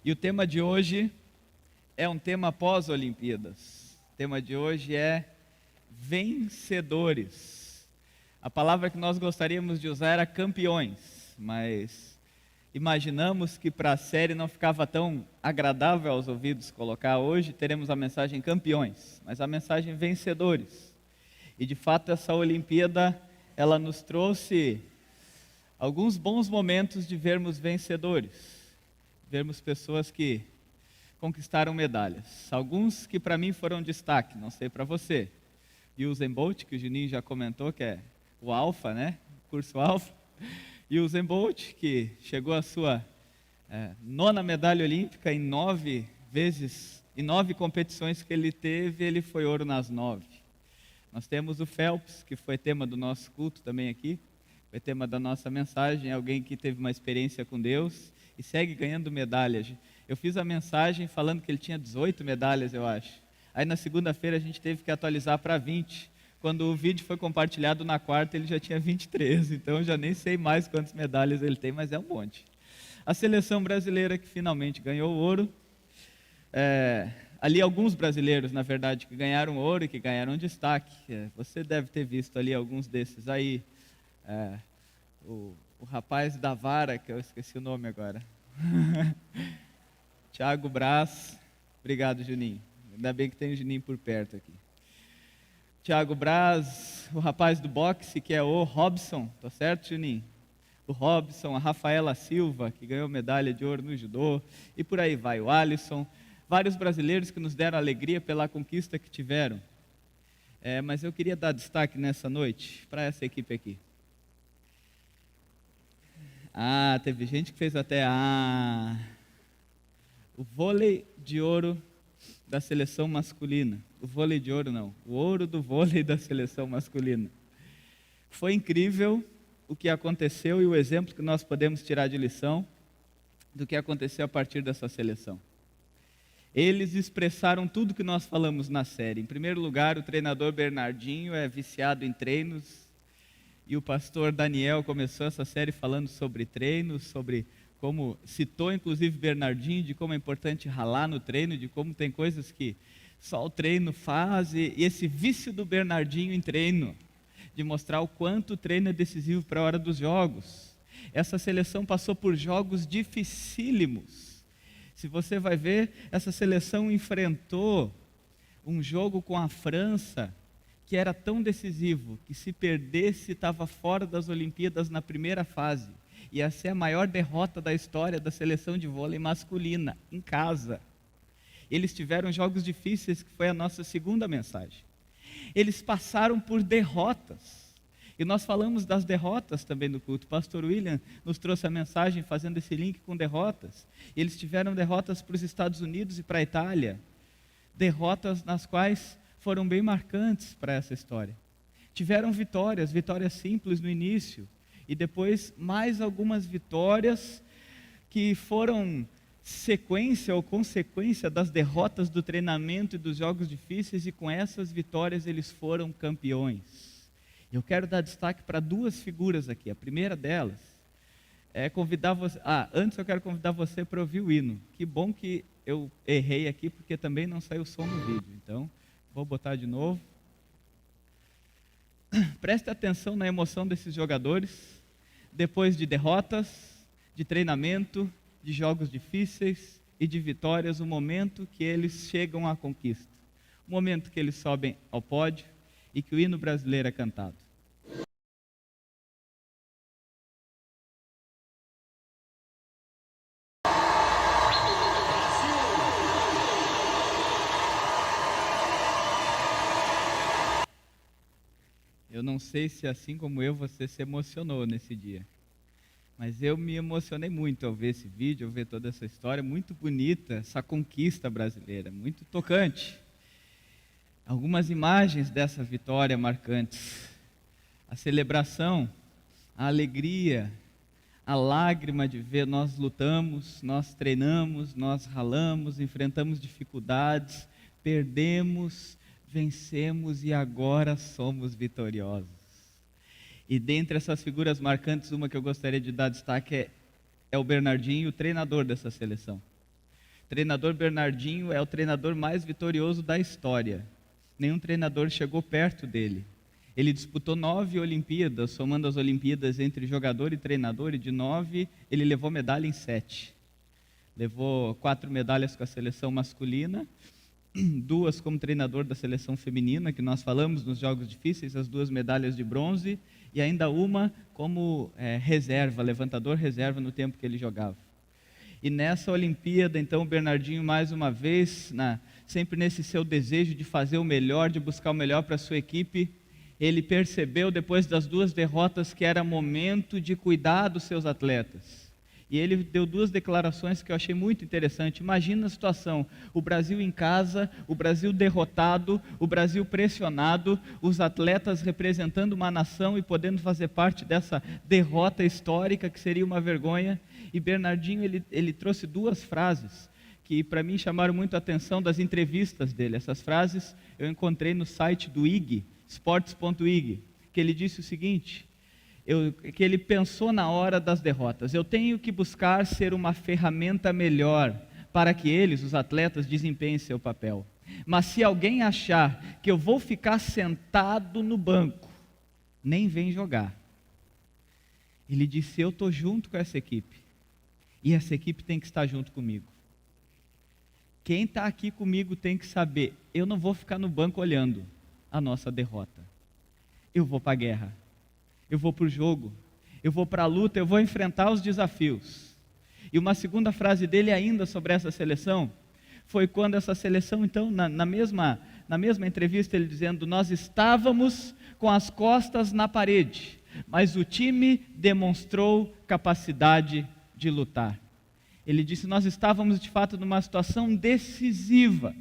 E o tema de hoje é um tema pós-Olimpíadas. O tema de hoje é vencedores. A palavra que nós gostaríamos de usar era campeões, mas imaginamos que para a série não ficava tão agradável aos ouvidos colocar. Hoje teremos a mensagem campeões, mas a mensagem vencedores. E de fato essa Olimpíada, ela nos trouxe alguns bons momentos de vermos vencedores. Vermos pessoas que conquistaram medalhas. Alguns que para mim foram destaque, não sei para você. E o Usain Bolt, que o Juninho já comentou, que é o Alfa, né? O curso Alfa. E o Usain Bolt, que chegou à sua nona medalha olímpica em 9 competições que ele teve, ele foi ouro nas 9. Nós temos o Phelps, que foi tema do nosso culto também aqui, foi tema da nossa mensagem, alguém que teve uma experiência com Deus e segue ganhando medalhas. Eu fiz a mensagem falando que ele tinha 18 medalhas, eu acho. Aí na segunda-feira a gente teve que atualizar para 20. Quando o vídeo foi compartilhado na quarta, ele já tinha 23, então eu já nem sei mais quantas medalhas ele tem, mas é um monte. A seleção brasileira que finalmente ganhou ouro, ali alguns brasileiros, na verdade, que ganharam ouro e que ganharam destaque. Você deve ter visto ali alguns desses aí. O rapaz da vara, que eu esqueci o nome agora. Thiago Braz. Obrigado, Juninho. Ainda bem que tem o Juninho por perto aqui. Thiago Braz, o rapaz do boxe, que é o Robson, tá certo, Juninho? O Robson, a Rafaela Silva, que ganhou medalha de ouro no judô, e por aí vai, o Alisson. Vários brasileiros que nos deram alegria pela conquista que tiveram. Mas eu queria dar destaque nessa noite para essa equipe aqui. Teve gente que fez até o vôlei de ouro da seleção masculina. O vôlei de ouro não, o ouro do vôlei da seleção masculina. Foi incrível o que aconteceu e o exemplo que nós podemos tirar de lição do que aconteceu a partir dessa seleção. Eles expressaram tudo que nós falamos na série. Em primeiro lugar, o treinador Bernardinho é viciado em treinos. E o pastor Daniel começou essa série falando sobre treinos, sobre como citou inclusive Bernardinho, de como é importante ralar no treino, de como tem coisas que só o treino faz, e esse vício do Bernardinho em treino, de mostrar o quanto o treino é decisivo para a hora dos jogos. Essa seleção passou por jogos dificílimos. Se você vai ver, essa seleção enfrentou um jogo com a França, que era tão decisivo, que se perdesse estava fora das Olimpíadas na primeira fase. Ia ser a maior derrota da história da seleção de vôlei masculina, em casa. Eles tiveram jogos difíceis, que foi a nossa segunda mensagem. Eles passaram por derrotas. E nós falamos das derrotas também no culto. O pastor William nos trouxe a mensagem fazendo esse link com derrotas. Eles tiveram derrotas para os Estados Unidos e para a Itália. Derrotas nas quais foram bem marcantes para essa história. Tiveram vitórias simples no início, e depois mais algumas vitórias que foram sequência ou consequência das derrotas do treinamento e dos jogos difíceis, e com essas vitórias eles foram campeões. Eu quero dar destaque para duas figuras aqui. A primeira delas é convidar você... antes eu quero convidar você para ouvir o hino. Que bom que eu errei aqui, porque também não saiu som no vídeo, então vou botar de novo. Preste atenção na emoção desses jogadores, depois de derrotas, de treinamento, de jogos difíceis e de vitórias, o momento que eles chegam à conquista. O momento que eles sobem ao pódio e que o hino brasileiro é cantado. Eu não sei se assim como eu você se emocionou nesse dia, mas eu me emocionei muito ao ver esse vídeo, ao ver toda essa história, muito bonita, essa conquista brasileira, muito tocante. Algumas imagens dessa vitória marcantes, a celebração, a alegria, a lágrima de ver nós lutamos, nós treinamos, nós ralamos, enfrentamos dificuldades, perdemos, vencemos e agora somos vitoriosos. E dentre essas figuras marcantes, uma que eu gostaria de dar destaque é o Bernardinho, o treinador dessa seleção. O treinador Bernardinho é o treinador mais vitorioso da história. Nenhum treinador chegou perto dele. Ele disputou 9 Olimpíadas, somando as Olimpíadas entre jogador e treinador, e de 9 ele levou medalha em 7. Levou 4 medalhas com a seleção masculina, 2 como treinador da seleção feminina, que nós falamos nos Jogos Difíceis, as 2 medalhas de bronze, e ainda uma como reserva, levantador reserva no tempo que ele jogava. E nessa Olimpíada, então, o Bernardinho, mais uma vez, sempre nesse seu desejo de fazer o melhor, de buscar o melhor para a sua equipe, ele percebeu, depois das 2 derrotas, que era momento de cuidar dos seus atletas. E ele deu 2 declarações que eu achei muito interessante. Imagina a situação, o Brasil em casa, o Brasil derrotado, o Brasil pressionado, os atletas representando uma nação e podendo fazer parte dessa derrota histórica que seria uma vergonha. E Bernardinho, ele trouxe 2 frases que para mim chamaram muito a atenção das entrevistas dele. Essas frases eu encontrei no site do IG, sports.ig, que ele disse o seguinte, que ele pensou na hora das derrotas: eu tenho que buscar ser uma ferramenta melhor para que eles, os atletas, desempenhem seu papel. Mas se alguém achar que eu vou ficar sentado no banco, nem vem jogar. Ele disse: eu estou junto com essa equipe, e essa equipe tem que estar junto comigo. Quem está aqui comigo tem que saber, eu não vou ficar no banco olhando a nossa derrota. Eu vou para a guerra, eu vou para o jogo, eu vou para a luta, eu vou enfrentar os desafios. E uma segunda frase dele ainda sobre essa seleção, foi quando essa seleção, então, na mesma entrevista, ele dizendo: nós estávamos com as costas na parede, mas o time demonstrou capacidade de lutar. Ele disse: nós estávamos de fato numa situação decisiva,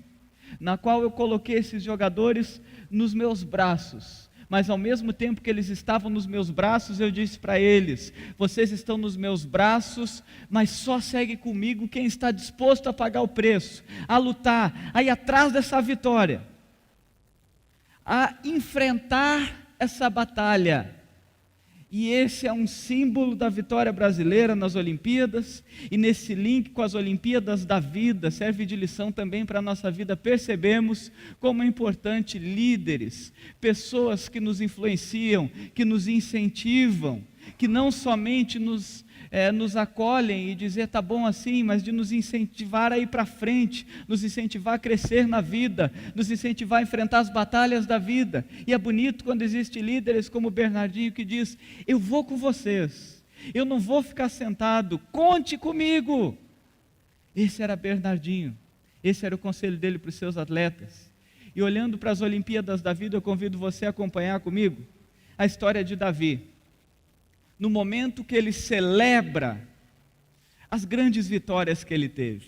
na qual eu coloquei esses jogadores nos meus braços, mas ao mesmo tempo que eles estavam nos meus braços, eu disse para eles: vocês estão nos meus braços, mas só segue comigo quem está disposto a pagar o preço, a lutar, a ir atrás dessa vitória, a enfrentar essa batalha. E esse é um símbolo da vitória brasileira nas Olimpíadas, e nesse link com as Olimpíadas da vida, serve de lição também para a nossa vida. Percebemos como é importante líderes, pessoas que nos influenciam, que nos incentivam, que não somente nos acolhem e dizer tá bom assim, mas de nos incentivar a ir para frente, nos incentivar a crescer na vida, nos incentivar a enfrentar as batalhas da vida. E é bonito quando existem líderes como o Bernardinho que diz: eu vou com vocês, eu não vou ficar sentado, conte comigo. Esse era Bernardinho, esse era o conselho dele para os seus atletas. E olhando para as Olimpíadas da vida, eu convido você a acompanhar comigo a história de Davi. No momento que ele celebra as grandes vitórias que ele teve,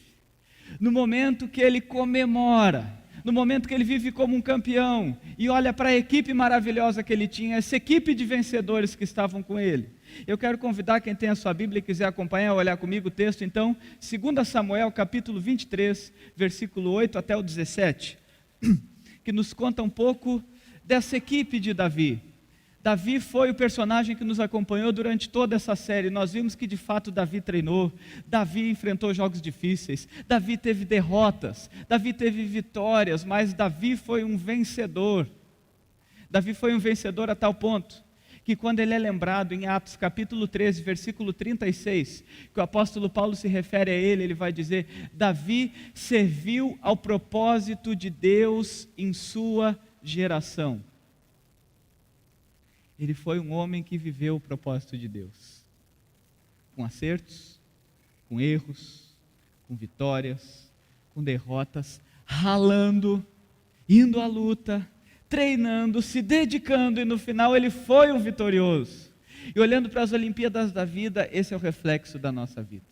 no momento que ele comemora, no momento que ele vive como um campeão, e olha para a equipe maravilhosa que ele tinha, essa equipe de vencedores que estavam com ele. Eu quero convidar quem tem a sua Bíblia e quiser acompanhar, olhar comigo o texto, então, 2 Samuel, capítulo 23, versículo 8 até o 17, que nos conta um pouco dessa equipe de Davi. Davi foi o personagem que nos acompanhou durante toda essa série. Nós vimos que de fato Davi treinou, Davi enfrentou jogos difíceis, Davi teve derrotas, Davi teve vitórias, mas Davi foi um vencedor. Davi foi um vencedor a tal ponto que quando ele é lembrado em Atos capítulo 13, versículo 36, que o apóstolo Paulo se refere a ele, ele vai dizer: Davi serviu ao propósito de Deus em sua geração. Ele foi um homem que viveu o propósito de Deus, com acertos, com erros, com vitórias, com derrotas, ralando, indo à luta, treinando, se dedicando, e no final ele foi um vitorioso. E olhando para as Olimpíadas da vida, esse é o reflexo da nossa vida.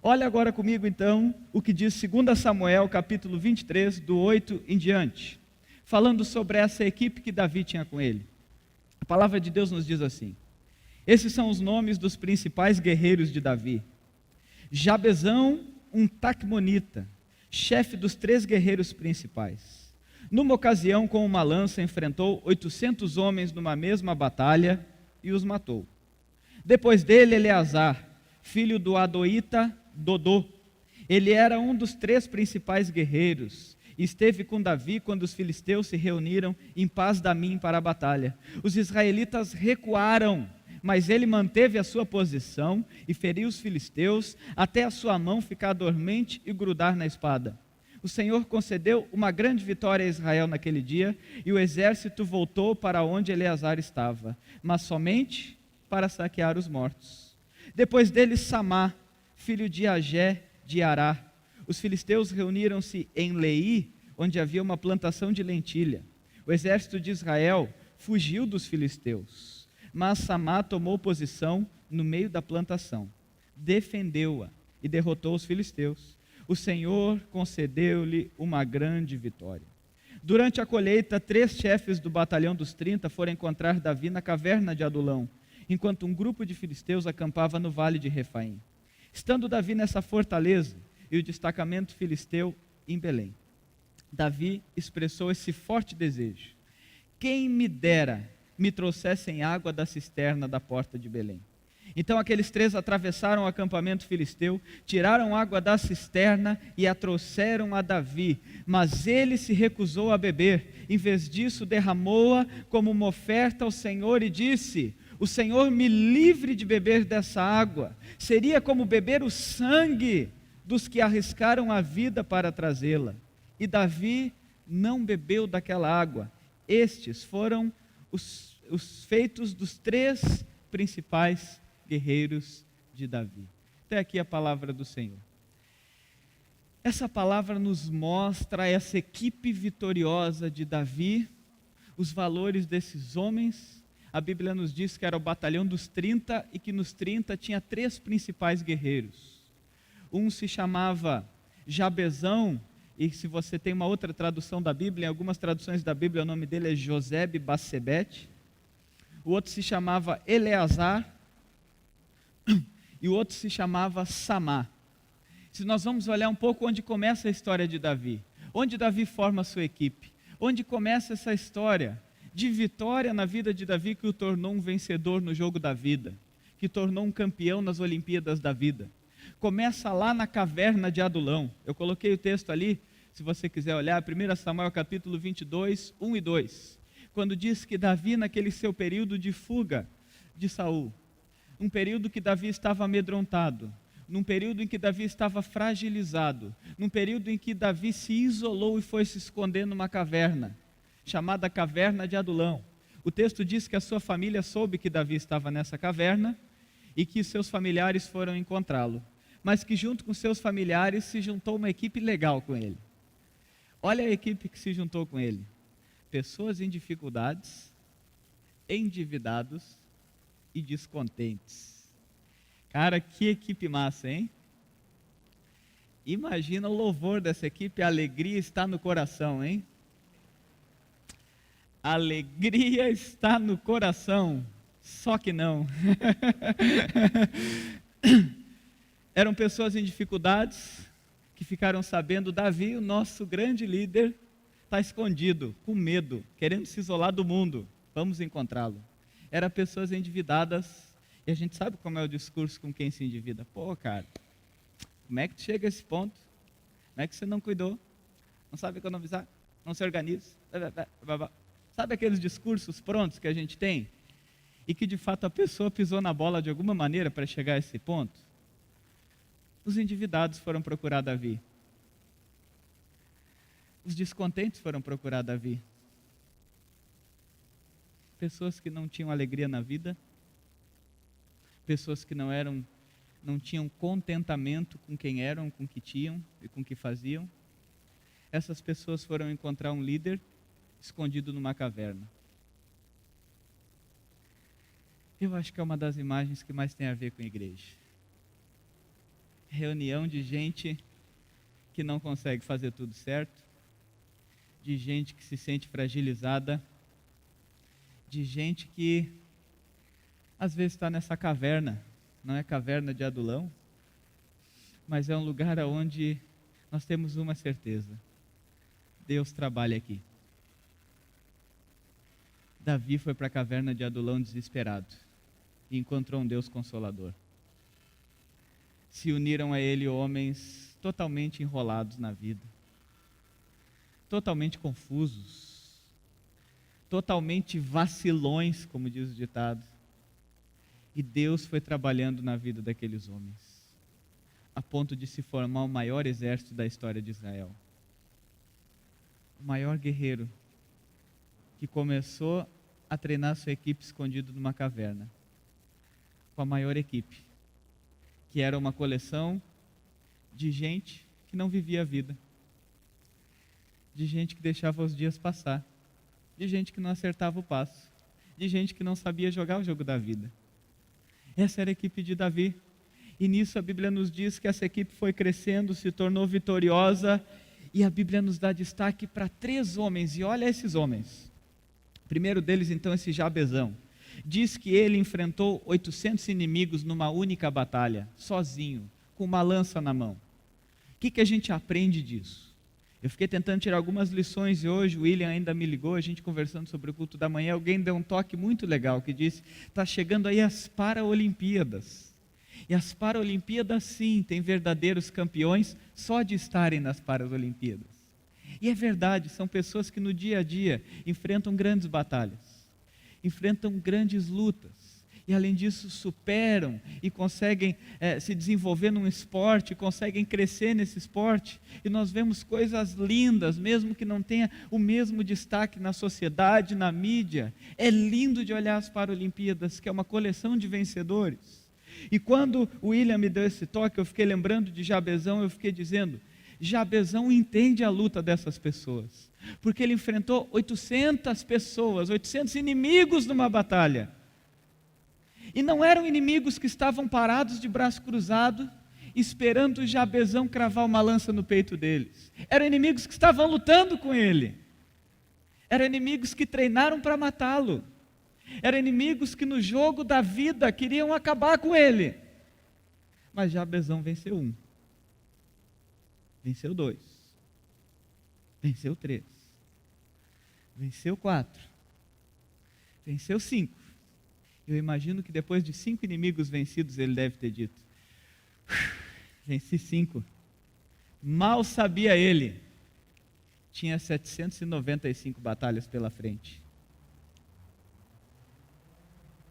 Olha agora comigo então o que diz 2 Samuel capítulo 23, do 8 em diante, falando sobre essa equipe que Davi tinha com ele. A palavra de Deus nos diz assim: esses são os nomes dos principais guerreiros de Davi. Jabezão, um tacmonita, chefe dos 3 guerreiros principais. Numa ocasião, com uma lança, enfrentou 800 homens numa mesma batalha e os matou. Depois dele, Eleazar, filho do Adoíta Dodô, Ele era um dos 3 principais guerreiros e esteve com Davi quando os filisteus se reuniram em Pas-damim para a batalha. Os israelitas recuaram, mas ele manteve a sua posição e feriu os filisteus até a sua mão ficar dormente e grudar na espada. O Senhor concedeu uma grande vitória a Israel naquele dia, e o exército voltou para onde Eleazar estava, mas somente para saquear os mortos. Depois dele, Samá, filho de Agé de Ará. Os filisteus reuniram-se em Leí, onde havia uma plantação de lentilha. O exército de Israel fugiu dos filisteus, mas Samá tomou posição no meio da plantação, defendeu-a e derrotou os filisteus. O Senhor concedeu-lhe uma grande vitória. Durante a colheita, 3 chefes do batalhão dos 30 foram encontrar Davi na caverna de Adulão, enquanto um grupo de filisteus acampava no vale de Refaim. Estando Davi nessa fortaleza e o destacamento filisteu em Belém, Davi expressou esse forte desejo: quem me dera me trouxessem água da cisterna da porta de Belém. Então aqueles 3 atravessaram o acampamento filisteu, tiraram água da cisterna e a trouxeram a Davi, mas ele se recusou a beber. Em vez disso, derramou-a como uma oferta ao Senhor e disse: o Senhor me livre de beber dessa água, seria como beber o sangue dos que arriscaram a vida para trazê-la. E Davi não bebeu daquela água. Estes foram os feitos dos 3 principais guerreiros de Davi. Até aqui a palavra do Senhor. Essa palavra nos mostra essa equipe vitoriosa de Davi, os valores desses homens. A Bíblia nos diz que era o batalhão dos 30 e que nos 30 tinha 3 principais guerreiros. Um se chamava Jabezão, e se você tem uma outra tradução da Bíblia, em algumas traduções da Bíblia o nome dele é Josebe Bassebete. O outro se chamava Eleazar e o outro se chamava Samá. Se nós vamos olhar um pouco onde começa a história de Davi, onde Davi forma a sua equipe, onde começa essa história de vitória na vida de Davi que o tornou um vencedor no jogo da vida, que tornou um campeão nas Olimpíadas da vida. Começa lá na caverna de Adulão. Eu coloquei o texto ali, se você quiser olhar, 1 Samuel capítulo 22, 1 e 2, quando diz que Davi, naquele seu período de fuga de Saul, um período que Davi estava amedrontado, num período em que Davi estava fragilizado, num período em que Davi se isolou e foi se esconder numa caverna, chamada Caverna de Adulão. O texto diz que a sua família soube que Davi estava nessa caverna e que seus familiares foram encontrá-lo, mas que junto com seus familiares se juntou uma equipe legal com ele. Olha a equipe que se juntou com ele: pessoas em dificuldades, endividados e descontentes. Cara, que equipe massa, hein? Imagina o louvor dessa equipe, a alegria está no coração, hein? A alegria está no coração, só que não. Eram pessoas em dificuldades que ficaram sabendo: Davi, o nosso grande líder, está escondido, com medo, querendo se isolar do mundo, vamos encontrá-lo. Eram pessoas endividadas, e a gente sabe como é o discurso com quem se endivida. Pô, cara, como é que tu chega a esse ponto? Como é que você não cuidou? Não sabe economizar? Não se organiza? Sabe aqueles discursos prontos que a gente tem? E que de fato a pessoa pisou na bola de alguma maneira para chegar a esse ponto? Os endividados foram procurar Davi. Os descontentes foram procurar Davi. Pessoas que não tinham alegria na vida, pessoas que não tinham contentamento com quem eram, com o que tinham e com o que faziam. Essas pessoas foram encontrar um líder escondido numa caverna. Eu acho que é uma das imagens que mais tem a ver com a igreja. Reunião de gente que não consegue fazer tudo certo, de gente que se sente fragilizada, de gente que às vezes está nessa caverna. Não é caverna de Adulão, mas é um lugar onde nós temos uma certeza: Deus trabalha aqui. Davi foi para a caverna de Adulão desesperado e encontrou um Deus consolador. Se uniram a ele homens totalmente enrolados na vida, totalmente confusos, totalmente vacilões, como diz o ditado. E Deus foi trabalhando na vida daqueles homens, a ponto de se formar o maior exército da história de Israel. O maior guerreiro que começou a treinar sua equipe escondido numa caverna, com a maior equipe, que era uma coleção de gente que não vivia a vida, de gente que deixava os dias passar, de gente que não acertava o passo, de gente que não sabia jogar o jogo da vida. Essa era a equipe de Davi. E nisso a Bíblia nos diz que essa equipe foi crescendo, se tornou vitoriosa, e a Bíblia nos dá destaque para 3 homens, e olha esses homens. O primeiro deles, então, esse Jabezão. Diz que ele enfrentou 800 inimigos numa única batalha, sozinho, com uma lança na mão. O que a gente aprende disso? Eu fiquei tentando tirar algumas lições e hoje o William ainda me ligou, a gente conversando sobre o culto da manhã, alguém deu um toque muito legal, que disse, está chegando aí as Paralimpíadas. E as Paralimpíadas, sim, tem verdadeiros campeões só de estarem nas Paralimpíadas. E é verdade, são pessoas que no dia a dia enfrentam grandes batalhas, enfrentam grandes lutas, e além disso superam e conseguem se desenvolver num esporte, conseguem crescer nesse esporte, e nós vemos coisas lindas, mesmo que não tenha o mesmo destaque na sociedade, na mídia. É lindo de olhar as Paralimpíadas, que é uma coleção de vencedores. E quando o William me deu esse toque, eu fiquei lembrando de Jabezão, eu fiquei dizendo, Jabezão entende a luta dessas pessoas, porque ele enfrentou 800 pessoas, 800 inimigos numa batalha, e não eram inimigos que estavam parados de braço cruzado, esperando Jabezão cravar uma lança no peito deles, eram inimigos que estavam lutando com ele, eram inimigos que treinaram para matá-lo, eram inimigos que no jogo da vida queriam acabar com ele, mas Jabezão venceu um, venceu 2, venceu 3, venceu 4, venceu 5. Eu imagino que depois de 5 inimigos vencidos, ele deve ter dito, venci 5. Mal sabia ele, tinha 795 batalhas pela frente.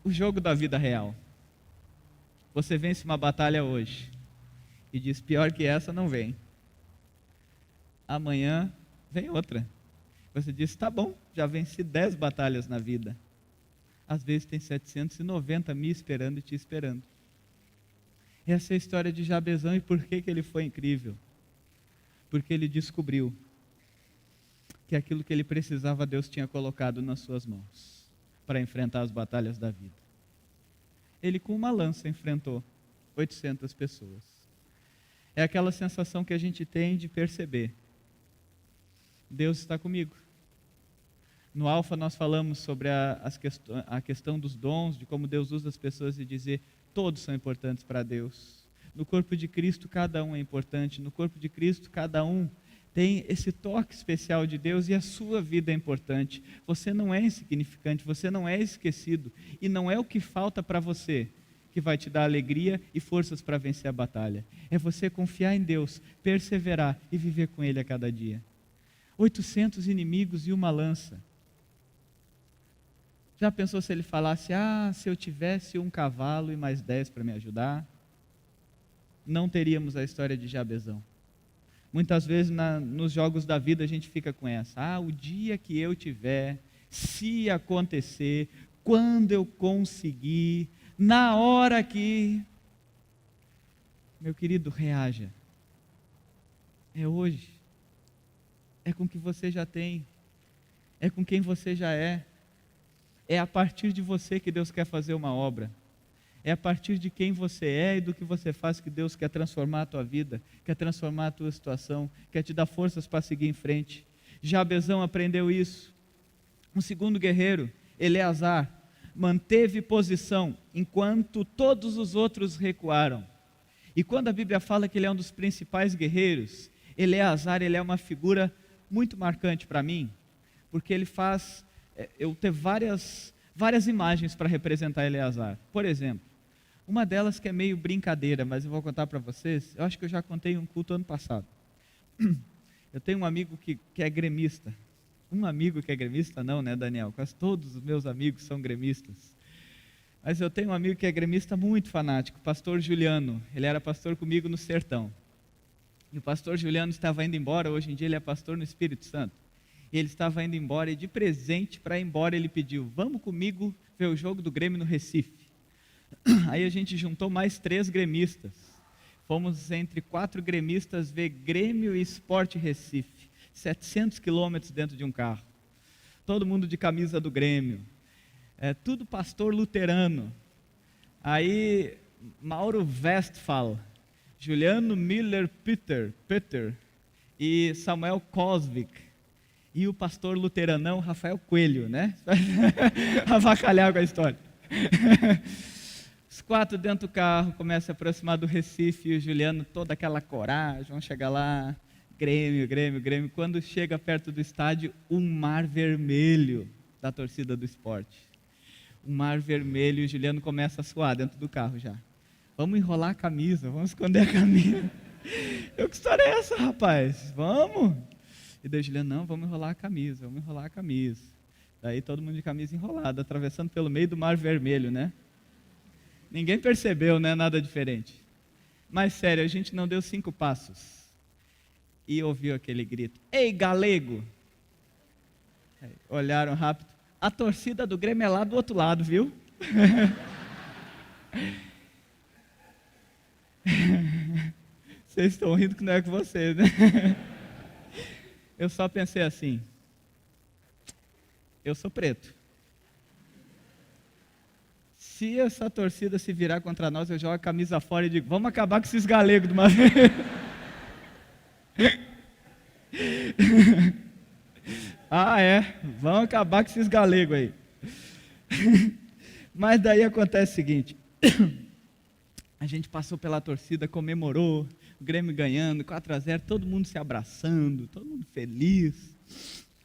O jogo da vida real. Você vence uma batalha hoje e diz, pior que essa não vem. Amanhã vem outra. Você diz, tá bom, já venci 10 batalhas na vida. Às vezes tem 790 me esperando e te esperando. Essa é a história de Jabezão. E por que ele foi incrível? Porque ele descobriu que aquilo que ele precisava, Deus tinha colocado nas suas mãos, para enfrentar as batalhas da vida. Ele com uma lança enfrentou 800 pessoas. É aquela sensação que a gente tem de perceber, Deus está comigo. No Alfa nós falamos sobre a questão dos dons, de como Deus usa as pessoas e dizer, todos são importantes para Deus. No corpo de Cristo cada um é importante, no corpo de Cristo cada um tem esse toque especial de Deus e a sua vida é importante. Você não é insignificante, você não é esquecido, e não é o que falta para você que vai te dar alegria e forças para vencer a batalha. É você confiar em Deus, perseverar e viver com Ele a cada dia. 800 inimigos e uma lança. Já pensou se ele falasse, se eu tivesse um cavalo e mais 10 para me ajudar? Não teríamos a história de Jabezão. Muitas vezes nos jogos da vida a gente fica com essa, o dia que eu tiver, se acontecer, quando eu conseguir, na hora que... Meu querido, reaja. É hoje. É com o que você já tem. É com quem você já é. É a partir de você que Deus quer fazer uma obra. É a partir de quem você é e do que você faz que Deus quer transformar a tua vida, quer transformar a tua situação, quer te dar forças para seguir em frente. Jabezão aprendeu isso. Um segundo guerreiro, Eleazar, manteve posição enquanto todos os outros recuaram. E quando a Bíblia fala que ele é um dos principais guerreiros, Eleazar, ele é uma figura muito marcante para mim, porque ele faz... eu ter várias imagens para representar Eleazar. Por exemplo, Uma delas que é meio brincadeira, mas eu vou contar para vocês. Eu acho que eu já contei em um culto ano passado. Eu tenho um amigo que é gremista. Um amigo que é gremista não, né, Daniel? Quase todos os meus amigos são gremistas. Mas eu tenho um amigo que é gremista muito fanático, o pastor Juliano. Ele era pastor comigo no sertão. E o pastor Juliano estava indo embora, hoje em dia ele é pastor no Espírito Santo. E ele estava indo embora e de presente para ir embora ele pediu: vamos comigo ver o jogo do Grêmio no Recife. Aí a gente juntou mais 3 gremistas. Fomos entre 4 gremistas ver Grêmio e Sport Recife. 700 quilômetros dentro de um carro. Todo mundo de camisa do Grêmio. Tudo pastor luterano. Aí Mauro Westphal, Juliano Miller Peter e Samuel Cosvik. E o pastor luteranão Rafael Coelho, né? Avacalhar com a história. Os 4 dentro do carro, começam a aproximar do Recife, e o Juliano, toda aquela coragem, vão chegar lá, Grêmio. Quando chega perto do estádio, um mar vermelho da torcida do esporte. Um mar vermelho, e o Juliano começa a suar dentro do carro já. Vamos enrolar a camisa, vamos esconder a camisa. Que história é essa, rapaz? Vamos! E daí o Juliano, não, vamos enrolar a camisa. Daí todo mundo de camisa enrolada, atravessando pelo meio do mar vermelho, né? Ninguém percebeu, né? Nada diferente. Mas sério, a gente não deu 5 passos. E ouviu aquele grito: ei, galego! Olharam rápido. A torcida do Grêmio é lá do outro lado, viu? Vocês estão rindo que não é com vocês, né? Eu só pensei assim: eu sou preto. Se essa torcida se virar contra nós, eu jogo a camisa fora e digo: vamos acabar com esses galegos de uma vez. Vamos acabar com esses galegos aí. Mas daí acontece o seguinte: a gente passou pela torcida, comemorou, o Grêmio ganhando, 4-0, todo mundo se abraçando, todo mundo feliz.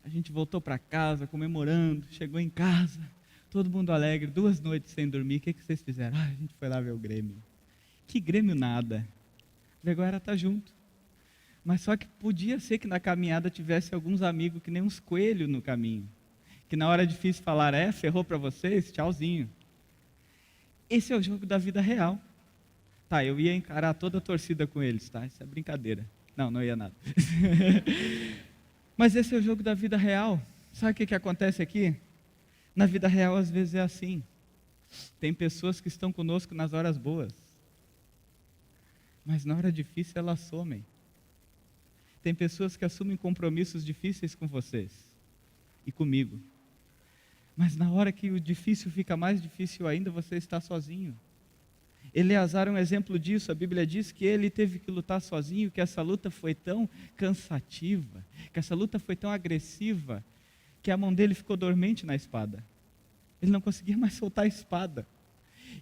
A gente voltou para casa comemorando, chegou em casa, todo mundo alegre, 2 noites sem dormir. O que vocês fizeram? A gente foi lá ver o Grêmio. Que Grêmio nada. O negócio era estar junto. Mas só que podia ser que na caminhada tivesse alguns amigos que nem uns coelhos no caminho. Que na hora difícil falaram: ferrou para vocês? Tchauzinho. Esse é o jogo da vida real. Tá, eu ia encarar toda a torcida com eles, tá? Isso é brincadeira. Não ia nada. Mas esse é o jogo da vida real. Sabe o que acontece aqui? Na vida real, às vezes é assim. Tem pessoas que estão conosco nas horas boas, mas na hora difícil elas somem. Tem pessoas que assumem compromissos difíceis com vocês e comigo, mas na hora que o difícil fica mais difícil ainda, você está sozinho. Eleazar é um exemplo disso. A Bíblia diz que ele teve que lutar sozinho, que essa luta foi tão cansativa, que essa luta foi tão agressiva, que a mão dele ficou dormente na espada. Ele não conseguia mais soltar a espada.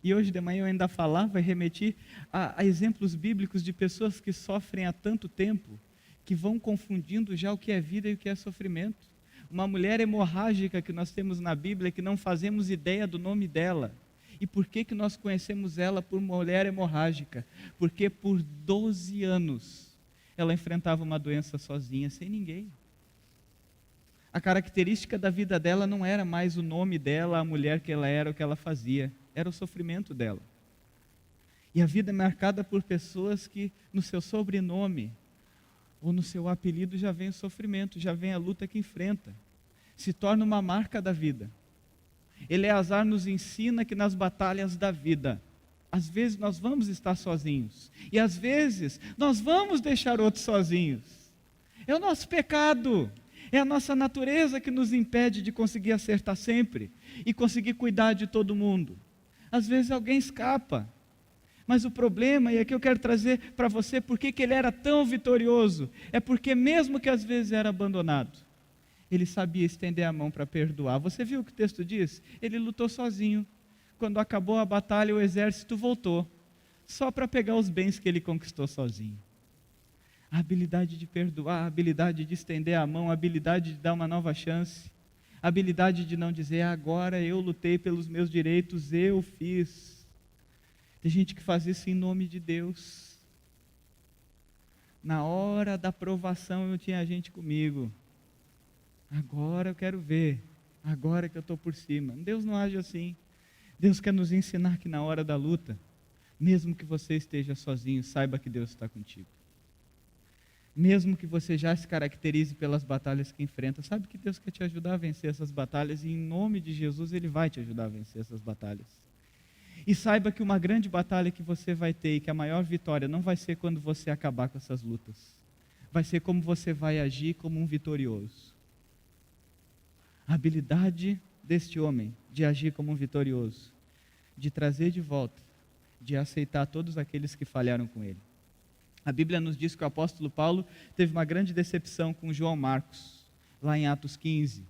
E hoje de manhã eu ainda falava e remeti a exemplos bíblicos de pessoas que sofrem há tanto tempo, que vão confundindo já o que é vida e o que é sofrimento. Uma mulher hemorrágica que nós temos na Bíblia, que não fazemos ideia do nome dela. E por que nós conhecemos ela por mulher hemorrágica? Porque por 12 anos ela enfrentava uma doença sozinha, sem ninguém. A característica da vida dela não era mais o nome dela, a mulher que ela era, o que ela fazia. Era o sofrimento dela. E a vida é marcada por pessoas que no seu sobrenome ou no seu apelido já vem o sofrimento, já vem a luta que enfrenta. Se torna uma marca da vida. Eleazar nos ensina que nas batalhas da vida, às vezes nós vamos estar sozinhos, e às vezes nós vamos deixar outros sozinhos. É o nosso pecado, é a nossa natureza que nos impede de conseguir acertar sempre, e conseguir cuidar de todo mundo. Às vezes alguém escapa, mas o problema, e aqui eu quero trazer para você, por que ele era tão vitorioso, é porque mesmo que às vezes era abandonado, ele sabia estender a mão para perdoar. Você viu o que o texto diz? Ele lutou sozinho. Quando acabou a batalha, o exército voltou, só para pegar os bens que ele conquistou sozinho. A habilidade de perdoar, a habilidade de estender a mão, a habilidade de dar uma nova chance, a habilidade de não dizer: agora eu lutei pelos meus direitos, eu fiz. Tem gente que faz isso em nome de Deus. Na hora da provação eu tinha gente comigo. Agora eu quero ver. Agora que eu estou por cima. Deus não age assim. Deus quer nos ensinar que na hora da luta, mesmo que você esteja sozinho, saiba que Deus está contigo. Mesmo que você já se caracterize pelas batalhas que enfrenta, sabe que Deus quer te ajudar a vencer essas batalhas e em nome de Jesus Ele vai te ajudar a vencer essas batalhas. E saiba que uma grande batalha que você vai ter e que a maior vitória não vai ser quando você acabar com essas lutas. Vai ser como você vai agir como um vitorioso. A habilidade deste homem de agir como um vitorioso, de trazer de volta, de aceitar todos aqueles que falharam com ele. A Bíblia nos diz que o apóstolo Paulo teve uma grande decepção com João Marcos, lá em Atos 15.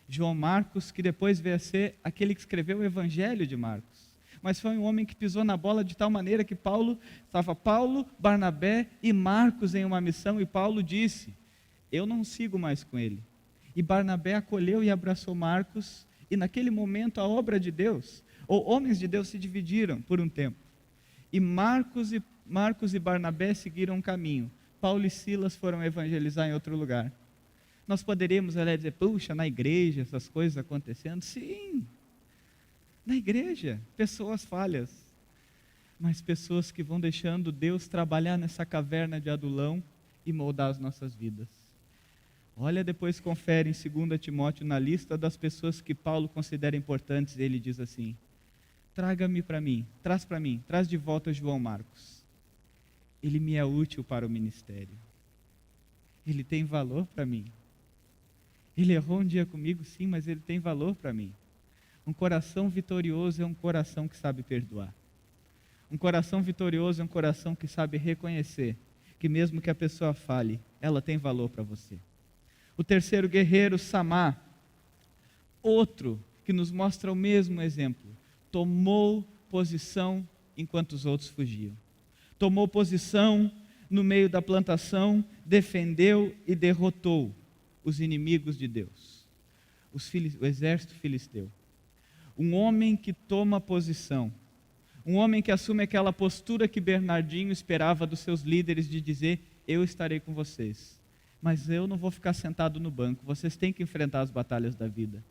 João Marcos, que depois veio a ser aquele que escreveu o Evangelho de Marcos. Mas foi um homem que pisou na bola de tal maneira que estava Paulo, Barnabé e Marcos em uma missão, e Paulo disse, eu não sigo mais com ele. E Barnabé acolheu e abraçou Marcos, e naquele momento a obra de Deus, ou homens de Deus se dividiram por um tempo. E Marcos e Barnabé seguiram um caminho. Paulo e Silas foram evangelizar em outro lugar. Nós poderíamos dizer, puxa, na igreja essas coisas acontecendo? Sim, na igreja, pessoas falhas, mas pessoas que vão deixando Deus trabalhar nessa caverna de Adulão e moldar as nossas vidas. Olha, depois confere em 2 Timóteo, na lista das pessoas que Paulo considera importantes, ele diz assim, traga-me para mim, traz de volta João Marcos. Ele me é útil para o ministério. Ele tem valor para mim. Ele errou um dia comigo, sim, mas ele tem valor para mim. Um coração vitorioso é um coração que sabe perdoar. Um coração vitorioso é um coração que sabe reconhecer que mesmo que a pessoa fale, ela tem valor para você. O terceiro guerreiro, Samá, outro que nos mostra o mesmo exemplo, tomou posição enquanto os outros fugiam. Tomou posição no meio da plantação, defendeu e derrotou os inimigos de Deus, o exército filisteu. Um homem que toma posição, um homem que assume aquela postura que Bernardinho esperava dos seus líderes de dizer, eu estarei com vocês, mas eu não vou ficar sentado no banco, vocês têm que enfrentar as batalhas da vida.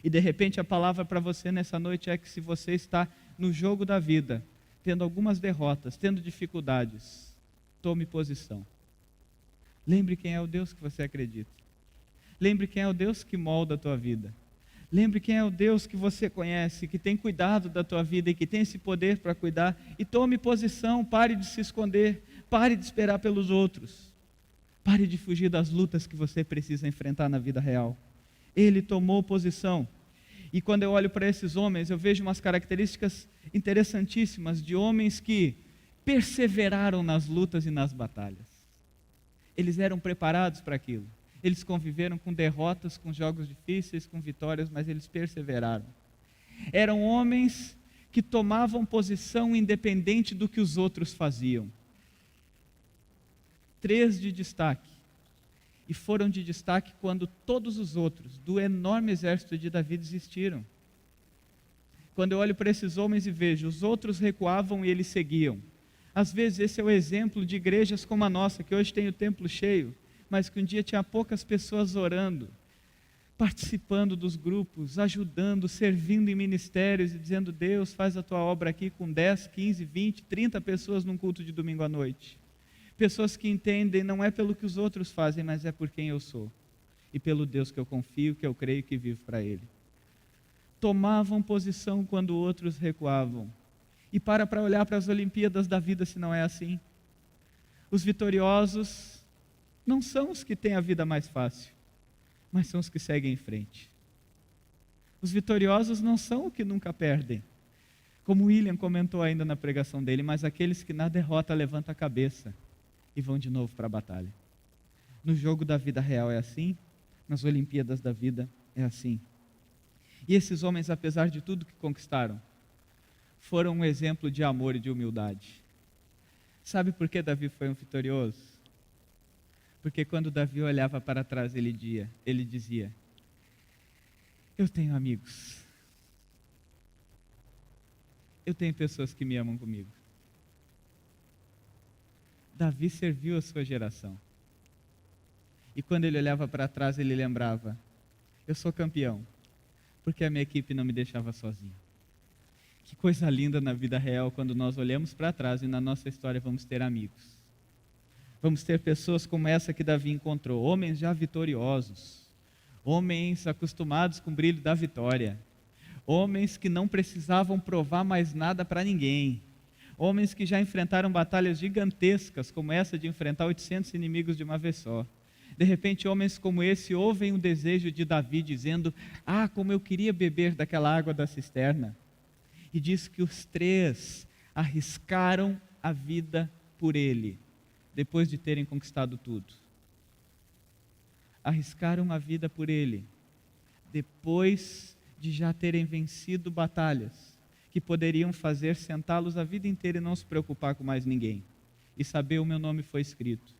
E de repente a palavra para você nessa noite é que se você está no jogo da vida, tendo algumas derrotas, tendo dificuldades, tome posição. Lembre quem é o Deus que você acredita. Lembre quem é o Deus que molda a tua vida. Lembre quem é o Deus que você conhece, que tem cuidado da tua vida e que tem esse poder para cuidar. E tome posição, pare de se esconder, pare de esperar pelos outros. Pare de fugir das lutas que você precisa enfrentar na vida real. Ele tomou posição. E quando eu olho para esses homens, eu vejo umas características interessantíssimas de homens que perseveraram nas lutas e nas batalhas. Eles eram preparados para aquilo. Eles conviveram com derrotas, com jogos difíceis, com vitórias, mas eles perseveraram. Eram homens que tomavam posição independente do que os outros faziam. 3 de destaque. E foram de destaque quando todos os outros do enorme exército de Davi desistiram. Quando eu olho para esses homens e vejo, os outros recuavam e eles seguiam. Às vezes esse é o exemplo de igrejas como a nossa, que hoje tem o templo cheio, mas que um dia tinha poucas pessoas orando, participando dos grupos, ajudando, servindo em ministérios e dizendo, Deus, faz a tua obra aqui com 10, 15, 20, 30 pessoas num culto de domingo à noite. Pessoas que entendem, não é pelo que os outros fazem, mas é por quem eu sou. E pelo Deus que eu confio, que eu creio e que vivo para Ele. Tomavam posição quando outros recuavam. E para olhar para as Olimpíadas da vida se não é assim. Os vitoriosos não são os que têm a vida mais fácil, mas são os que seguem em frente. Os vitoriosos não são os que nunca perdem, como William comentou ainda na pregação dele, mas aqueles que na derrota levantam a cabeça e vão de novo para a batalha. No jogo da vida real é assim, nas Olimpíadas da vida é assim. E esses homens, apesar de tudo que conquistaram, foram um exemplo de amor e de humildade. Sabe por que Davi foi um vitorioso? Porque quando Davi olhava para trás, ele dizia, eu tenho amigos. eu tenho pessoas que me amam comigo. Davi serviu a sua geração. E quando ele olhava para trás, ele lembrava: eu sou campeão, porque a minha equipe não me deixava sozinho. Que coisa linda na vida real, quando nós olhamos para trás e na nossa história vamos ter amigos. Vamos ter pessoas como essa que Davi encontrou, homens já vitoriosos, homens acostumados com o brilho da vitória, homens que não precisavam provar mais nada para ninguém, homens que já enfrentaram batalhas gigantescas, como essa de enfrentar 800 inimigos de uma vez só. De repente, homens como esse ouvem o desejo de Davi, dizendo: ah, como eu queria beber daquela água da cisterna. E diz que os três arriscaram a vida por ele, depois de terem conquistado tudo. Arriscaram a vida por ele, depois de já terem vencido batalhas, que poderiam fazer sentá-los a vida inteira e não se preocupar com mais ninguém, e saber o meu nome foi escrito.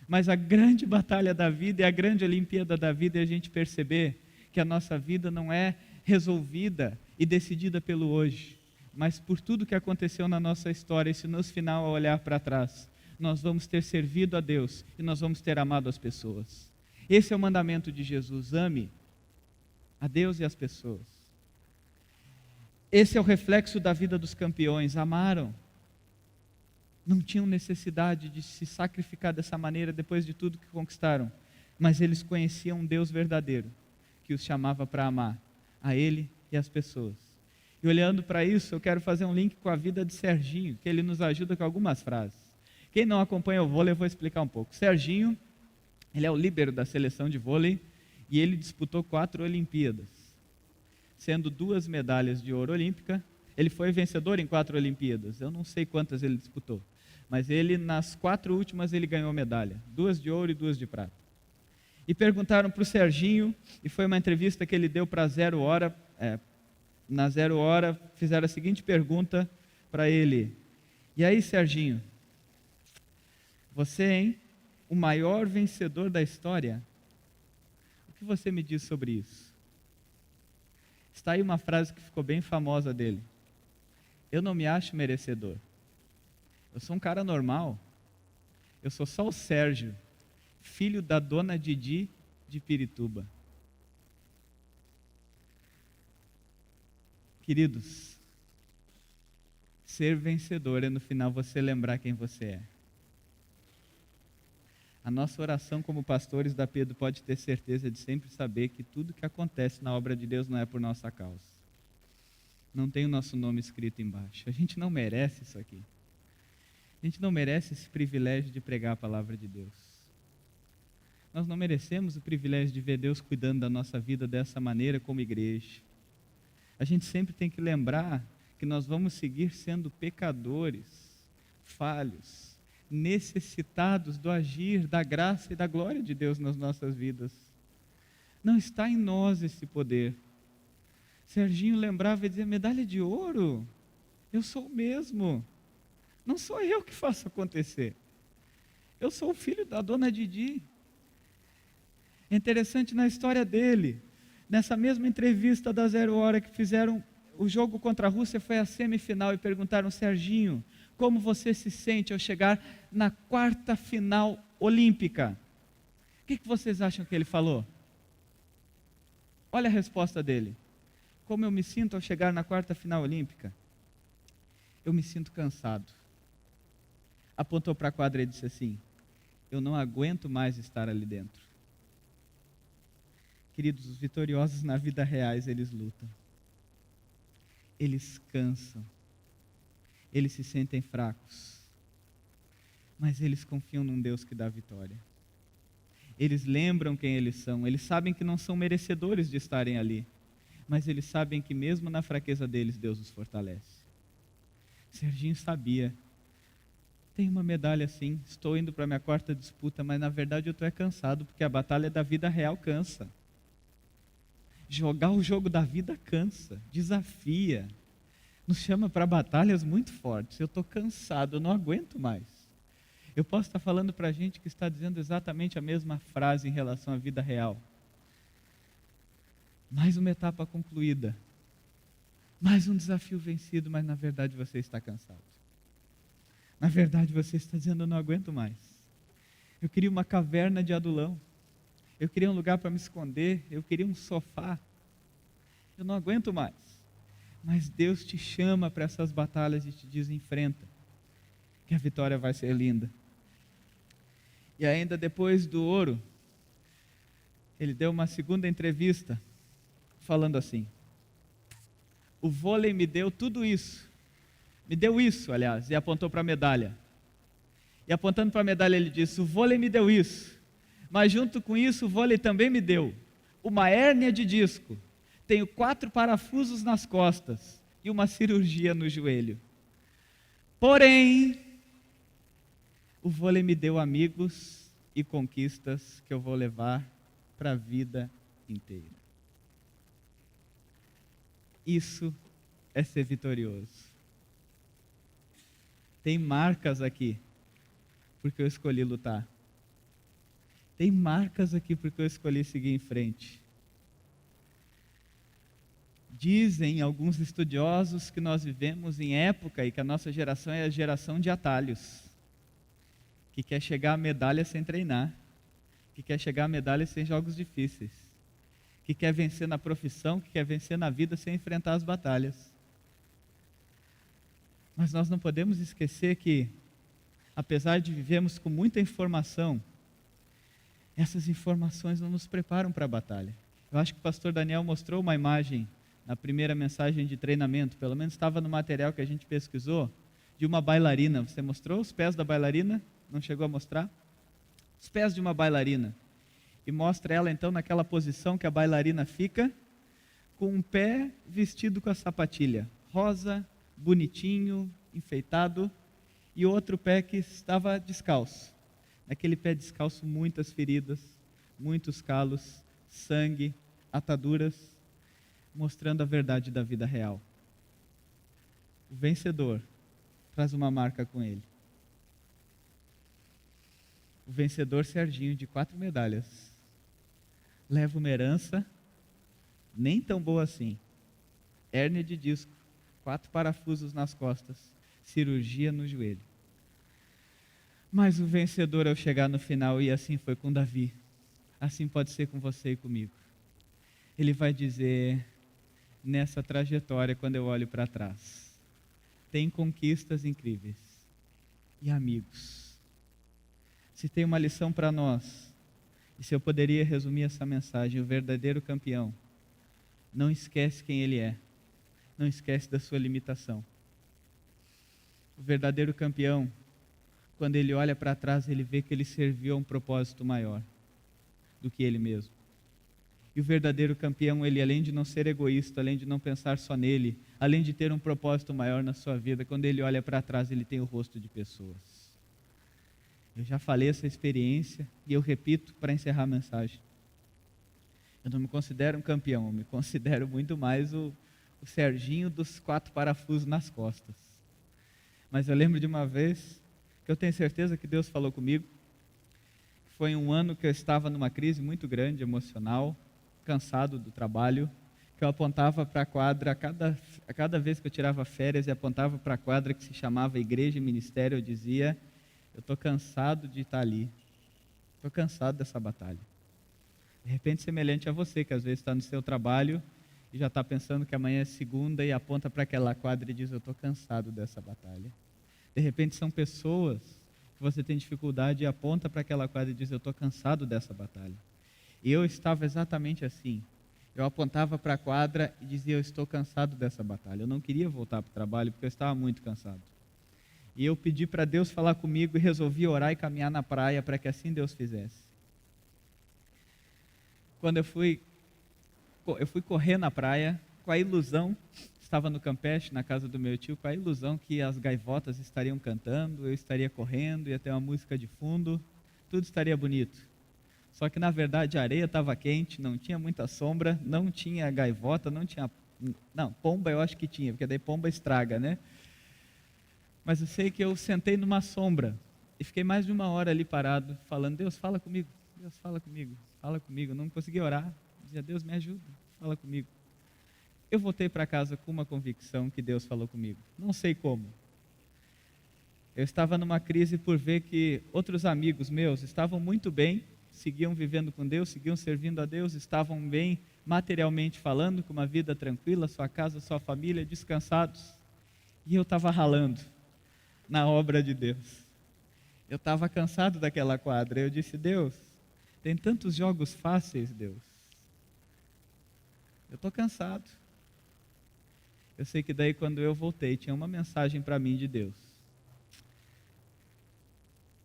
Mas a grande batalha da vida e a grande Olimpíada da vida é a gente perceber que a nossa vida não é resolvida e decidida pelo hoje, mas por tudo que aconteceu na nossa história, e se no final, ao olhar para trás, nós vamos ter servido a Deus e nós vamos ter amado as pessoas. Esse é o mandamento de Jesus: ame a Deus e as pessoas. Esse é o reflexo da vida dos campeões, amaram. Não tinham necessidade de se sacrificar dessa maneira depois de tudo que conquistaram, mas eles conheciam um Deus verdadeiro, que os chamava para amar a Ele e as pessoas. E olhando para isso, eu quero fazer um link com a vida de Serginho, que ele nos ajuda com algumas frases. Quem não acompanha o vôlei, eu vou explicar um pouco. Serginho, ele é o líbero da seleção de vôlei, e ele disputou 4 Olimpíadas, sendo 2 medalhas de ouro olímpica. Ele foi vencedor em 4 Olimpíadas, eu não sei quantas ele disputou, mas ele, nas 4 últimas, ele ganhou medalha, 2 de ouro e 2 de prata. E perguntaram para o Serginho, e foi uma entrevista que ele deu para a Zero Hora, na Zero Hora, fizeram a seguinte pergunta para ele: e aí, Serginho, você, hein, o maior vencedor da história, o que você me diz sobre isso? Está aí uma frase que ficou bem famosa dele: eu não me acho merecedor, eu sou um cara normal, eu sou só o Sérgio, filho da dona Didi de Pirituba. Queridos, ser vencedor é no final você lembrar quem você é. A nossa oração como pastores da Pedro pode ter certeza de sempre saber que tudo que acontece na obra de Deus não é por nossa causa. Não tem o nosso nome escrito embaixo. A gente não merece isso aqui. A gente não merece esse privilégio de pregar a palavra de Deus. Nós não merecemos o privilégio de ver Deus cuidando da nossa vida dessa maneira como igreja. A gente sempre tem que lembrar que nós vamos seguir sendo pecadores, falhos, necessitados do agir, da graça e da glória de Deus nas nossas vidas. Não está em nós esse poder. Serginho lembrava e dizia: medalha de ouro, eu sou o mesmo. Não sou eu que faço acontecer. Eu sou o filho da dona Didi. É interessante na história dele, nessa mesma entrevista da Zero Hora que fizeram o jogo contra a Rússia, foi a semifinal, e perguntaram: Serginho, como você se sente ao chegar na 4ª final olímpica? O que vocês acham que ele falou? Olha a resposta dele: como eu me sinto ao chegar na 4ª final olímpica? Eu me sinto cansado. Apontou para a quadra e disse assim: eu não aguento mais estar ali dentro. Queridos, os vitoriosos na vida reais, eles lutam. Eles cansam. Eles se sentem fracos. Mas eles confiam num Deus que dá vitória. Eles lembram quem eles são. Eles sabem que não são merecedores de estarem ali. Mas eles sabem que mesmo na fraqueza deles, Deus os fortalece. Serginho sabia: tem uma medalha sim, estou indo para a minha 4ª disputa, mas na verdade eu estou cansado, porque a batalha da vida real cansa. Jogar o jogo da vida cansa, desafia, nos chama para batalhas muito fortes. Eu estou cansado, eu não aguento mais. Eu posso estar falando para gente que está dizendo exatamente a mesma frase em relação à vida real. Mais uma etapa concluída. Mais um desafio vencido, mas na verdade você está cansado. Na verdade você está dizendo, eu não aguento mais. Eu queria uma caverna de Adulão. Eu queria um lugar para me esconder. Eu queria um sofá. Eu não aguento mais. Mas Deus te chama para essas batalhas e te diz, enfrenta, que a vitória vai ser linda. E ainda depois do ouro, ele deu uma segunda entrevista, falando assim, o vôlei me deu tudo isso, me deu isso, aliás, e apontou para a medalha. E apontando para a medalha ele disse, o vôlei me deu isso, mas junto com isso o vôlei também me deu uma hérnia de disco, tenho 4 parafusos nas costas e uma cirurgia no joelho. Porém, o vôlei me deu amigos e conquistas que eu vou levar para a vida inteira. Isso é ser vitorioso. Tem marcas aqui, porque eu escolhi lutar. Tem marcas aqui, porque eu escolhi seguir em frente. Dizem alguns estudiosos que nós vivemos em época e que a nossa geração é a geração de atalhos, que quer chegar à medalha sem treinar, que quer chegar à medalha sem jogos difíceis, que quer vencer na profissão, que quer vencer na vida sem enfrentar as batalhas. Mas nós não podemos esquecer que, apesar de vivermos com muita informação, essas informações não nos preparam para a batalha. Eu acho que o pastor Daniel mostrou uma imagem na primeira mensagem de treinamento, pelo menos estava no material que a gente pesquisou, de uma bailarina. Você mostrou os pés da bailarina? Não chegou a mostrar? Os pés de uma bailarina. E mostra ela então naquela posição que a bailarina fica, com um pé vestido com a sapatilha, rosa, bonitinho, enfeitado, e outro pé que estava descalço. Naquele pé descalço, muitas feridas, muitos calos, sangue, ataduras, mostrando a verdade da vida real. O vencedor traz uma marca com ele. O vencedor Serginho, de 4 medalhas, leva uma herança nem tão boa assim. Hérnia de disco, 4 parafusos nas costas, cirurgia no joelho. Mas o vencedor ao chegar no final, e assim foi com Davi, assim pode ser com você e comigo. Ele vai dizer, nessa trajetória, quando eu olho para trás, tem conquistas incríveis e amigos. Se tem uma lição para nós, e se eu poderia resumir essa mensagem, o verdadeiro campeão não esquece quem ele é, não esquece da sua limitação. O verdadeiro campeão, quando ele olha para trás, ele vê que ele serviu a um propósito maior do que ele mesmo. E o verdadeiro campeão, ele além de não ser egoísta, além de não pensar só nele, além de ter um propósito maior na sua vida, quando ele olha para trás, ele tem o rosto de pessoas. Eu já falei essa experiência e eu repito para encerrar a mensagem. Eu não me considero um campeão, eu me considero muito mais o Serginho dos 4 parafusos nas costas. Mas eu lembro de uma vez que eu tenho certeza que Deus falou comigo. Foi um ano que eu estava numa crise muito grande, emocional, cansado do trabalho, que eu apontava para a quadra, a cada vez que eu tirava férias e apontava para a quadra que se chamava Igreja e Ministério, eu dizia, eu estou cansado de estar ali, estou cansado dessa batalha. De repente, semelhante a você, que às vezes está no seu trabalho e já está pensando que amanhã é segunda e aponta para aquela quadra e diz, eu estou cansado dessa batalha. De repente, são pessoas que você tem dificuldade e aponta para aquela quadra e diz, eu estou cansado dessa batalha. E eu estava exatamente assim. Eu apontava para a quadra e dizia, eu estou cansado dessa batalha. Eu não queria voltar para o trabalho porque eu estava muito cansado. E eu pedi para Deus falar comigo e resolvi orar e caminhar na praia para que assim Deus fizesse. Quando eu fui correr na praia, com a ilusão, estava no Campeche, na casa do meu tio, com a ilusão que as gaivotas estariam cantando, eu estaria correndo, ia ter uma música de fundo, tudo estaria bonito. Só que na verdade a areia estava quente, não tinha muita sombra, não tinha gaivota, não, pomba eu acho que tinha, porque daí pomba estraga, né? Mas eu sei que eu sentei numa sombra e fiquei mais de 1 hora ali parado, falando, Deus fala comigo, não consegui orar, dizia, Deus me ajuda, fala comigo. eu voltei para casa com uma convicção que Deus falou comigo. Não sei como. Eu estava numa crise por ver que outros amigos meus estavam muito bem, seguiam vivendo com Deus, seguiam servindo a Deus, estavam bem materialmente falando, com uma vida tranquila, sua casa, sua família, descansados. E eu estava ralando na obra de Deus. Eu estava cansado daquela quadra. Eu disse: Deus, tem tantos jogos fáceis, Deus. Eu estou cansado. Eu sei que daí quando eu voltei, tinha uma mensagem para mim de Deus.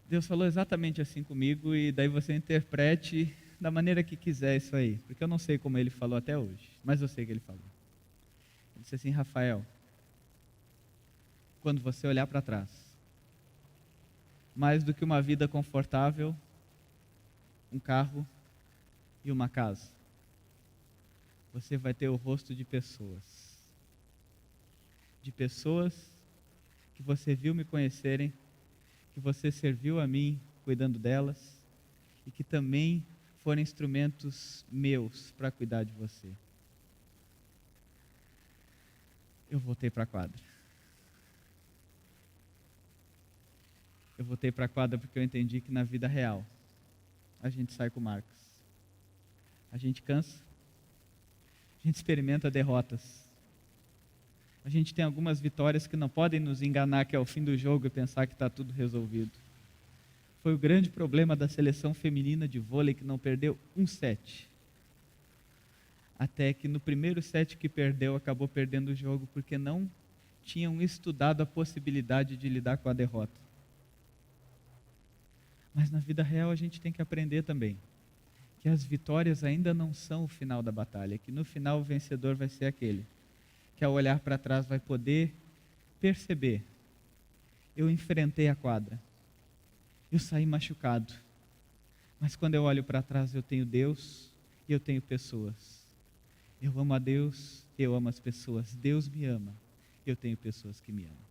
Deus falou exatamente assim comigo, e daí você interprete da maneira que quiser isso aí, porque eu não sei como ele falou até hoje, mas eu sei que ele falou. Ele disse assim: Rafael, quando você olhar para trás, mais do que uma vida confortável, um carro e uma casa, você vai ter o rosto de pessoas que você viu me conhecerem, que você serviu a mim cuidando delas, e que também foram instrumentos meus para cuidar de você. Eu voltei para a quadra. Eu voltei para a quadra porque eu entendi que na vida real a gente sai com marcas. A gente cansa, a gente experimenta derrotas. A gente tem algumas vitórias que não podem nos enganar que é o fim do jogo e pensar que está tudo resolvido. Foi o grande problema da seleção feminina de vôlei, que não perdeu um set. Até que no primeiro set que perdeu, acabou perdendo o jogo, porque não tinham estudado a possibilidade de lidar com a derrota. Mas na vida real a gente tem que aprender também que as vitórias ainda não são o final da batalha, que no final o vencedor vai ser aquele que, ao olhar para trás, vai poder perceber: eu enfrentei a quadra, eu saí machucado, mas quando eu olho para trás eu tenho Deus e eu tenho pessoas. Eu amo a Deus, eu amo as pessoas. Deus me ama, eu tenho pessoas que me amam.